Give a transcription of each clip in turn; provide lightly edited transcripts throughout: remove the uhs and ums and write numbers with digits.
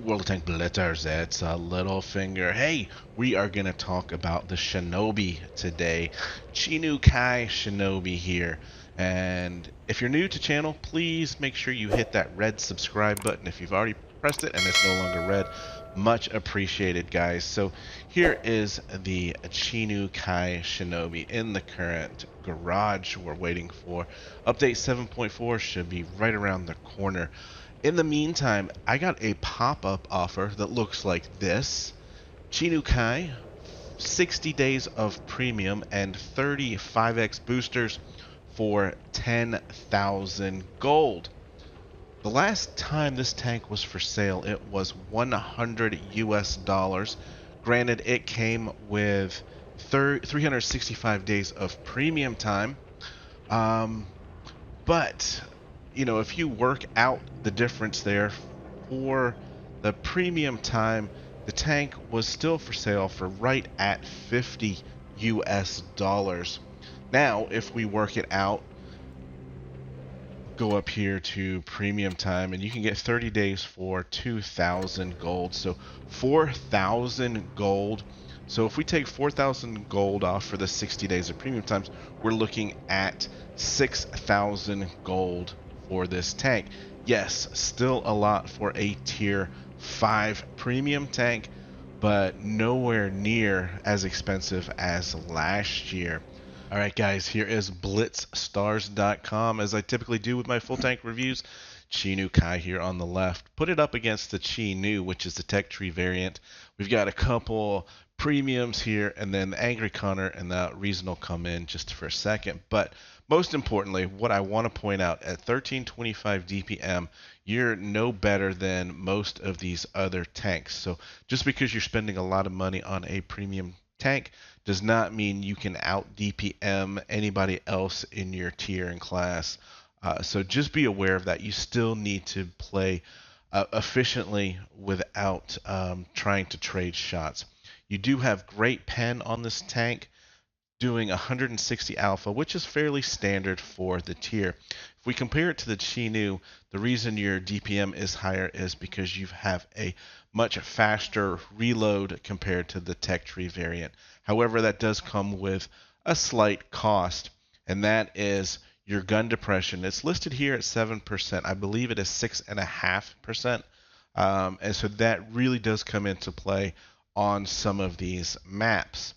World Tank Blitzers, it's Littlefinger. Hey, we are going to talk about the Shinobi today. Kai Shinobi here. And if you're new to channel, please make sure you hit that red subscribe button. If you've already pressed it and it's no longer red, much appreciated, guys. So here is the Kai Shinobi in the current garage we're waiting for. Update 7.4 should be right around the corner. In the meantime, I got a pop-up offer that looks like this. Kai, 60 days of premium and 35x boosters for 10,000 gold. The last time this tank was for sale, it was 100 US dollars. Granted, it came with 365 days of premium time. But you know, if you work out the difference there for the premium time, the tank was still for sale for right at 50 US dollars. Now, if we work it out, go up here to premium time, and you can get 30 days for 2,000 gold. So 4,000 gold. So if we take 4,000 gold off for the 60 days of premium times, we're looking at 6,000 gold for this tank. Yes, still a lot for a tier 5 premium tank, but nowhere near as expensive as last year. Alright guys, here is blitzstars.com. As I typically do with my full tank reviews, Kai here on the left. Put it up against the Chi-Nu, which is the tech tree variant. We've got a couple premiums here, and then the Angry Connor and the Reason will come in just for a second. But most importantly, what I want to point out, at 1325 DPM, you're no better than most of these other tanks. So just because you're spending a lot of money on a premium tank does not mean you can out DPM anybody else in your tier and class. So just be aware of that. You still need to play efficiently without trying to trade shots. You do have great pen on this tank, doing 160 alpha, which is fairly standard for the tier. If we compare it to the Chi-Nu, the reason your DPM is higher is because you have a much faster reload compared to the tech tree variant. However, that does come with a slight cost, and that is your gun depression. It's listed here at 7%. I believe it is 6.5%. And so that really does come into play on some of these maps.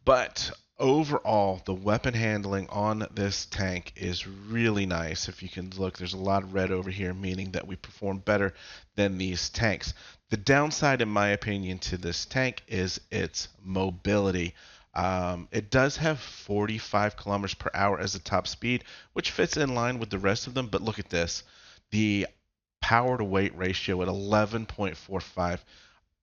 But overall, the weapon handling on this tank is really nice. If you can look, there's a lot of red over here, meaning that we perform better than these tanks. The downside, in my opinion, to this tank is its mobility. It does have 45 kilometers per hour as a top speed, which fits in line with the rest of them. But look at this. The power to weight ratio at 11.45.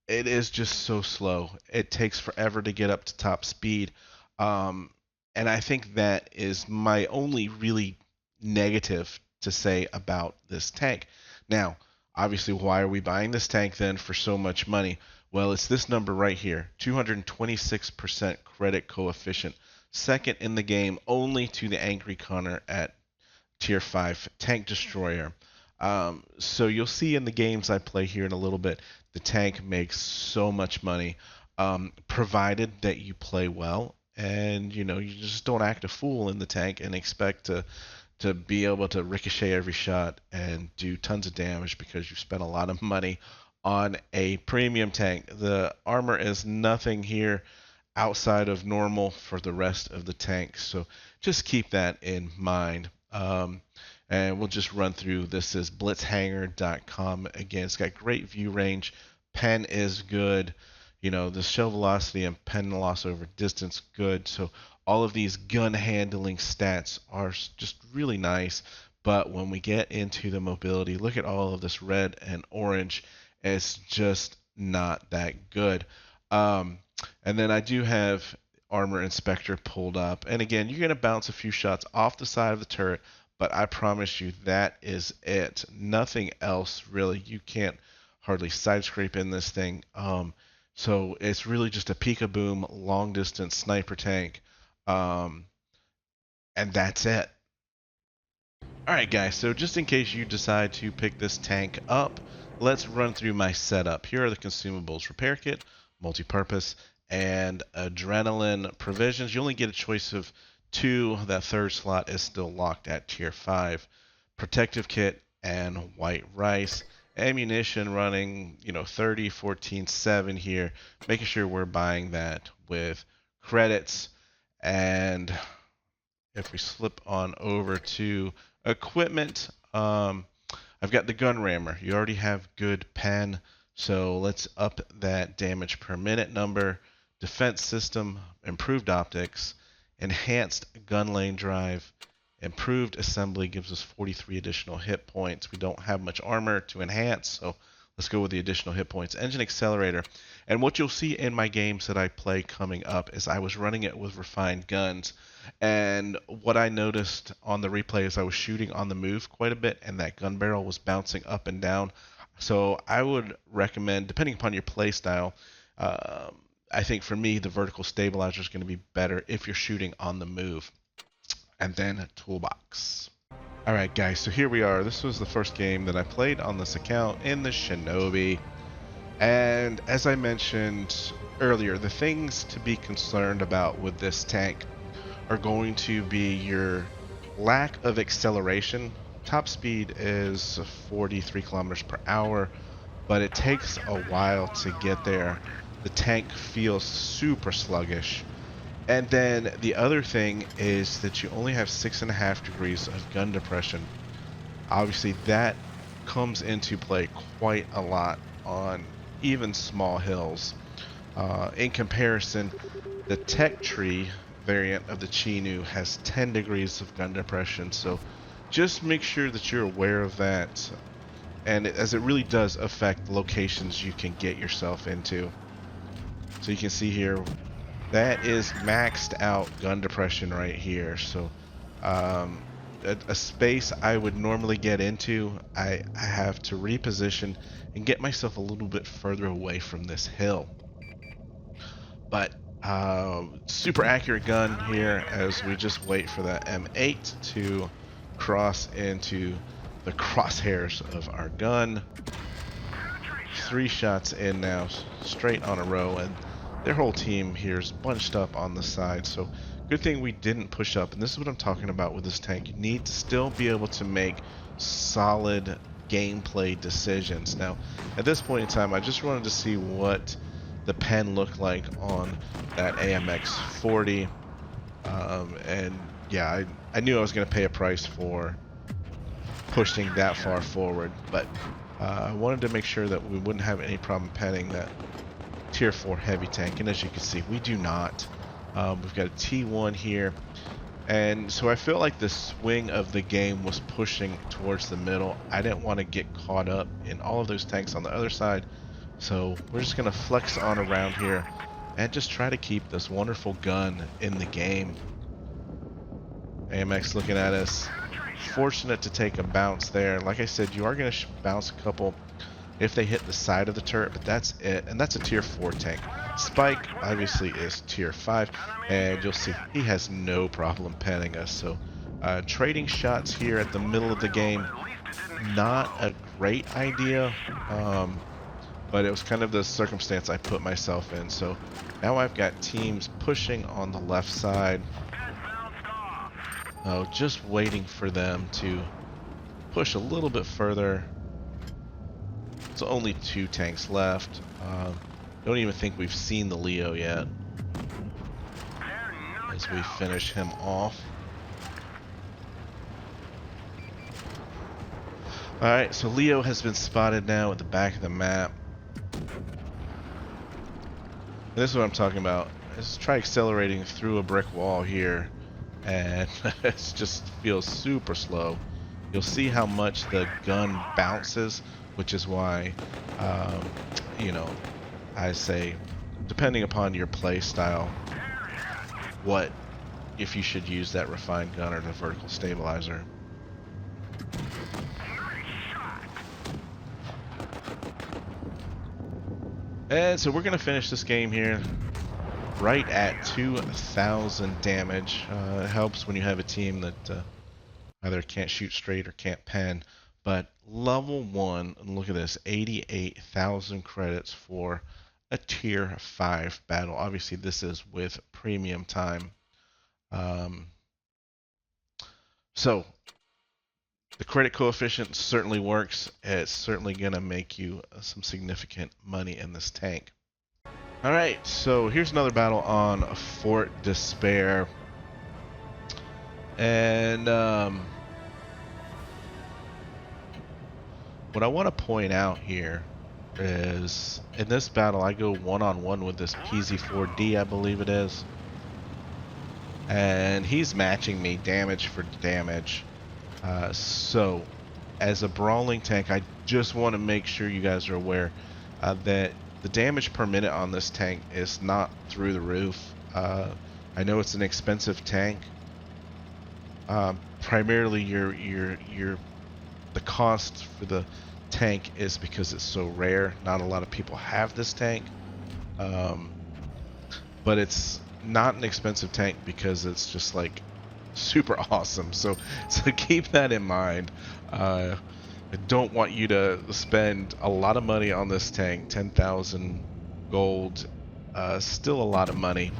It is just so slow. It takes forever to get up to top speed. And I think that is my only really negative to say about this tank. Now, obviously, why are we buying this tank then for so much money? Well, it's this number right here, 226% credit coefficient. Second in the game, only to the Angry Connor at tier 5 tank destroyer. So you'll see in the games I play here in a little bit, the tank makes so much money, provided that you play well, and you just don't act a fool in the tank and expect to be able to ricochet every shot and do tons of damage because you spent a lot of money on a premium tank. The armor is nothing here outside of normal for the rest of the tank, so just keep that in mind. And we'll just run through. This is blitzhanger.com. Again, it's got great view range. Pen is good. The shell velocity and pen loss over distance, good. So all of these gun handling stats are just really nice. But when we get into the mobility, look at all of this red and orange. It's just not that good. And then I do have Armor Inspector pulled up. And again, you're going to bounce a few shots off the side of the turret, but I promise you that is it. Nothing else really. You can't hardly side scrape in this thing. So it's really just a peek-a-boom long distance sniper tank. And that's it. Alright guys, so just in case you decide to pick this tank up, let's run through my setup. Here are the consumables: repair kit, multi-purpose, and adrenaline provisions. You only get a choice of 2. That third slot is still locked at tier 5. Protective kit and white rice. Ammunition running, 30, 14, 7 here. Making sure we're buying that with credits. And if we slip on over to equipment, I've got the gun rammer. You already have good pen, so let's up that damage per minute number. Defense system, improved optics, enhanced gun lane drive, improved assembly gives us 43 additional hit points. We don't have much armor to enhance, so let's go with the additional hit points. Engine accelerator. And what you'll see in my games that I play coming up is I was running it with refined guns. And what I noticed on the replay is I was shooting on the move quite a bit, and that gun barrel was bouncing up and down. So I would recommend, depending upon your play style, I think for me the vertical stabilizer is going to be better if you're shooting on the move. And then a toolbox. Alright guys, so here we are. This was the first game that I played on this account in the Shinobi. And as I mentioned earlier, the things to be concerned about with this tank are going to be your lack of acceleration. Top speed is 43 kilometers per hour, but it takes a while to get there. The tank feels super sluggish. And then the other thing is that you only have 6.5 degrees of gun depression. Obviously that comes into play quite a lot on even small hills. In comparison, the tech tree variant of the Chinu has 10 degrees of gun depression, so just make sure that you're aware of that, and as it really does affect locations you can get yourself into. So you can see here, that is maxed out gun depression right here. So a space I would normally get into, I have to reposition and get myself a little bit further away from this hill. But super accurate gun here as we just wait for that M8 to cross into the crosshairs of our gun. 3 shots in now, straight on a row, and their whole team here is bunched up on the side. So good thing we didn't push up, and this is what I'm talking about with this tank. You need to still be able to make solid gameplay decisions. Now at this point in time, I just wanted to see what the pen looked like on that AMX 40, and yeah, I knew I was going to pay a price for pushing that far forward, but I wanted to make sure that we wouldn't have any problem penning that tier 4 heavy tank, and as you can see, we do not. We've got a T1 here, and so I feel like the swing of the game was pushing towards the middle. I didn't want to get caught up in all of those tanks on the other side, so we're just going to flex on around here and just try to keep this wonderful gun in the game. AMX looking at us. Fortunate to take a bounce there. Like I said, you are going to bounce a couple if they hit the side of the turret, but that's it, and that's a tier 4 tank. Spike obviously is tier 5, and you'll see he has no problem penning us. So trading shots here at the middle of the game, not a great idea, but it was kind of the circumstance I put myself in. So now I've got teams pushing on the left side, just waiting for them to push a little bit further. It's only 2 tanks left. Don't even think we've seen the Leo yet as we finish him off. Alright, so Leo has been spotted now at the back of the map. And this is what I'm talking about. Let's try accelerating through a brick wall here, and it just feels super slow. You'll see how much the gun bounces, which is why, you know, I say, depending upon your play style, if you should use that refined gun or the vertical stabilizer. And so we're going to finish this game here right at 2,000 damage. It helps when you have a team that either can't shoot straight or can't pen. But level 1, and look at this, 88,000 credits for a tier 5 battle. Obviously, this is with premium time. So the credit coefficient certainly works. It's certainly going to make you some significant money in this tank. All right, so here's another battle on Fort Despair. And what I want to point out here is in this battle I go one-on-one with this PZ4D, I believe it is. And he's matching me damage for damage. So as a brawling tank, I just want to make sure you guys are aware that the damage per minute on this tank is not through the roof. I know it's an expensive tank. Primarily the cost for the tank is because it's so rare. Not a lot of people have this tank. But it's not an expensive tank because it's just like super awesome. So keep that in mind. I don't want you to spend a lot of money on this tank. 10,000 gold, still a lot of money.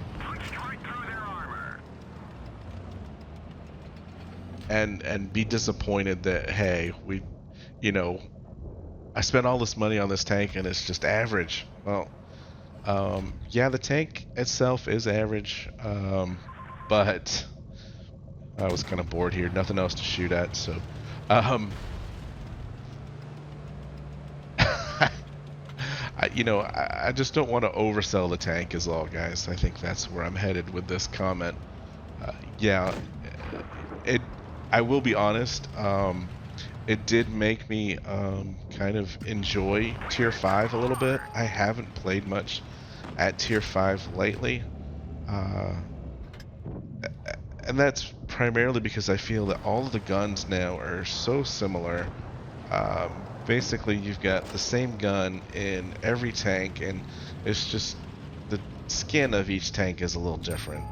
And be disappointed that, hey, I spent all this money on this tank and it's just average. Well, yeah, the tank itself is average, but I was kind of bored here, nothing else to shoot at, so I just don't want to oversell the tank is all, guys. I think that's where I'm headed with this comment. Yeah, I will be honest, it did make me kind of enjoy Tier 5 a little bit. I haven't played much at Tier 5 lately, and that's primarily because I feel that all of the guns now are so similar. Basically, you've got the same gun in every tank, and it's just the skin of each tank is a little different.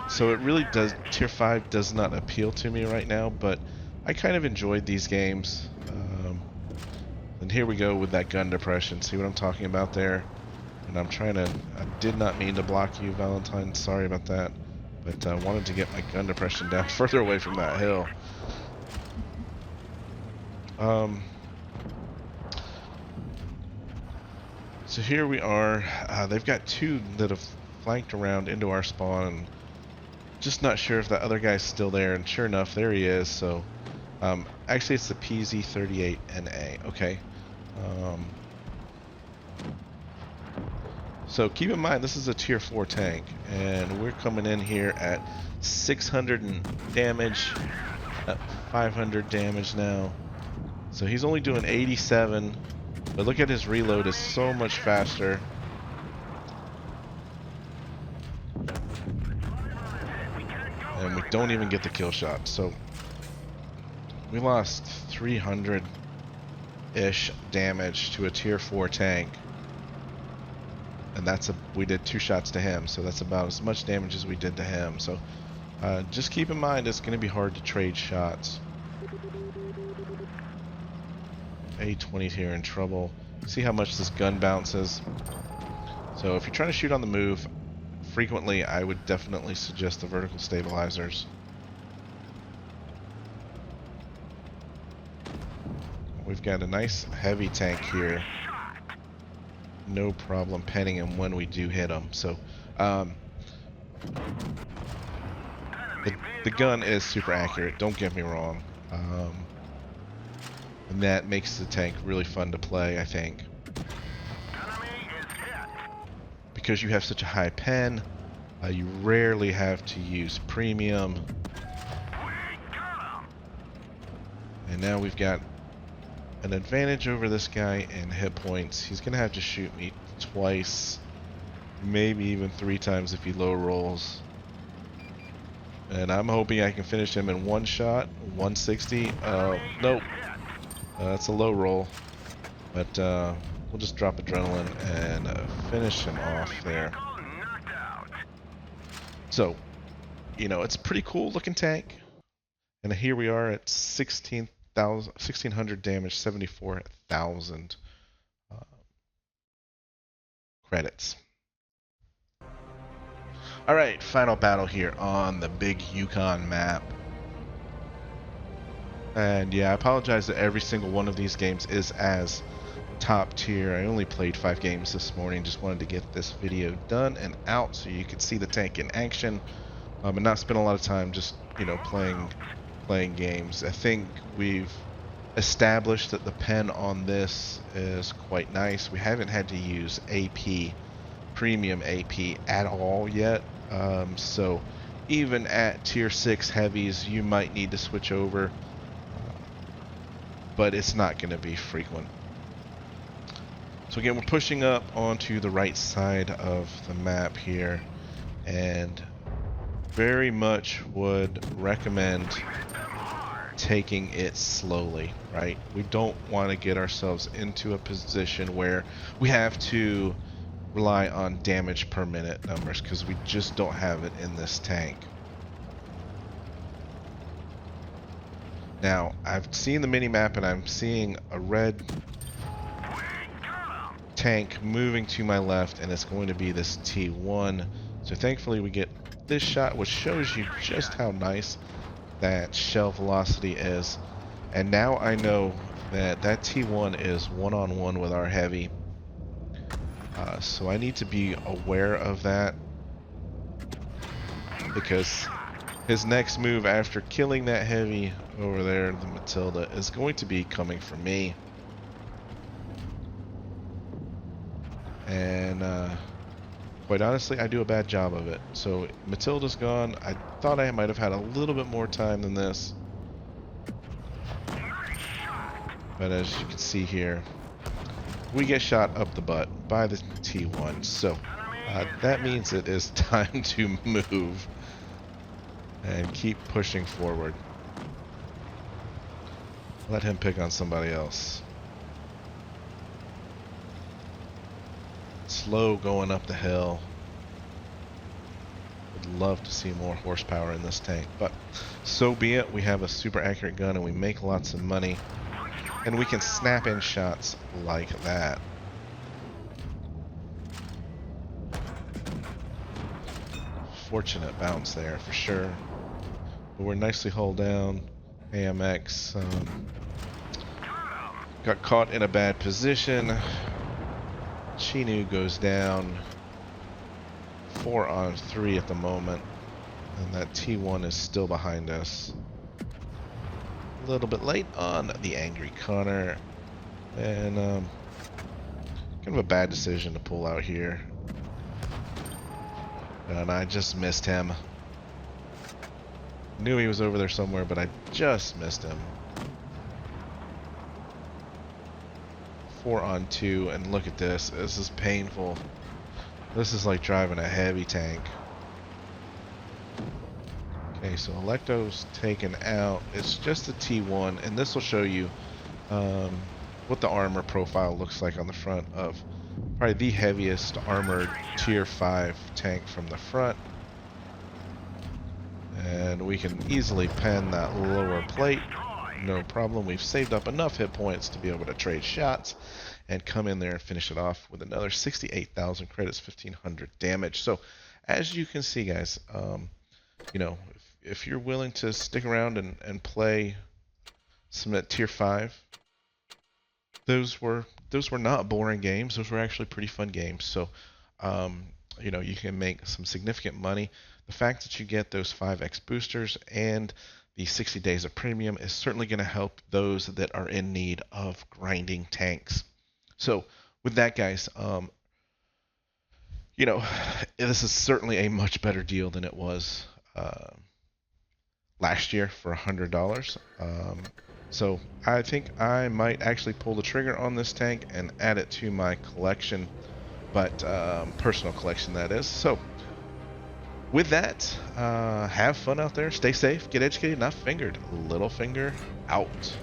So it really does, Tier 5 does not appeal to me right now, but I kind of enjoyed these games. And here we go with that gun depression. See what I'm talking about there? And I did not mean to block you, Valentine, sorry about that. But I wanted to get my gun depression down further away from that hill. So here we are. They've got two that have flanked around into our spawn. Just not sure if that other guy's still there, and sure enough, there he is. So, actually, it's the PZ38NA. Okay. So keep in mind, this is a Tier 4 tank, and we're coming in here at 600 damage, 500 damage now. So he's only doing 87, but look at his reload is so much faster. And we don't even get the kill shot. So we lost 300-ish damage to a Tier 4 tank. And we did 2 shots to him, so that's about as much damage as we did to him. So just keep in mind it's going to be hard to trade shots. A20's here in trouble. See how much this gun bounces. So if you're trying to shoot on the move, frequently I would definitely suggest the vertical stabilizers. We've got a nice heavy tank here. No problem penning him when we do hit him. So the gun is super accurate, don't get me wrong. And that makes the tank really fun to play, I think. Because you have such a high pen, you rarely have to use premium. And now we've got an advantage over this guy in hit points. He's going to have to shoot me twice, maybe even 3 times if he low rolls. And I'm hoping I can finish him in one shot. 160. Nope. That's a low roll. But we'll just drop adrenaline and finish him off there. So, it's a pretty cool looking tank. And here we are at 16th 1600 damage, 74,000 credits. All right, final battle here on the big Yukon map. And yeah, I apologize that every single one of these games is as top tier. I only played 5 games this morning. Just wanted to get this video done and out so you could see the tank in action, and not spend a lot of time just, you know, playing games. I think we've established that the pen on this is quite nice. We haven't had to use AP, premium AP at all yet. So even at tier 6 heavies, you might need to switch over, but it's not going to be frequent. So again, we're pushing up onto the right side of the map here, and very much would recommend taking it slowly, right? We don't want to get ourselves into a position where we have to rely on damage per minute numbers, because we just don't have it in this tank. Now, I've seen the mini map and I'm seeing a red tank moving to my left, and it's going to be this T1. So thankfully we get this shot, which shows you just how nice that shell velocity is. And now I know that that T1 is one-on-one with our heavy. So I need to be aware of that, because his next move after killing that heavy over there, the Matilda, is going to be coming for me. And quite honestly, I do a bad job of it. So Matilda's gone. I thought I might have had a little bit more time than this, but as you can see here, we get shot up the butt by the T1. So that means it is time to move and keep pushing forward. Let him pick on somebody else. Slow going up the hill. Would love to see more horsepower in this tank, but so be it. We have a super accurate gun and we make lots of money, and we can snap in shots like that. Fortunate bounce there for sure, but we're nicely hulled down. AMX got caught in a bad position. Chinu goes down. 4 on 3 at the moment, and that T1 is still behind us. A little bit late on the Angry Connor, and kind of a bad decision to pull out here. And I just missed him. Knew he was over there somewhere, but I just missed him. 4 on 2, and look at this. This is painful. This is like driving a heavy tank. Okay, so Electo's taken out. It's just a T1, and this will show you what the armor profile looks like on the front of probably the heaviest armored tier 5 tank from the front. And we can easily pen that lower plate, no problem. We've saved up enough hit points to be able to trade shots and come in there and finish it off with another 68,000 credits, 1,500 damage. So as you can see, guys, you know, if you're willing to stick around and play some at tier 5, those were not boring games. Those were actually pretty fun games. So you know, you can make some significant money. The fact that you get those 5x boosters and the 60 days of premium is certainly going to help those that are in need of grinding tanks. So with that, guys, you know, this is certainly a much better deal than it was last year for $100. So I think I might actually pull the trigger on this tank and add it to my collection, but personal collection, that is. So with that, have fun out there, stay safe, get educated, not fingered. Littlefinger out.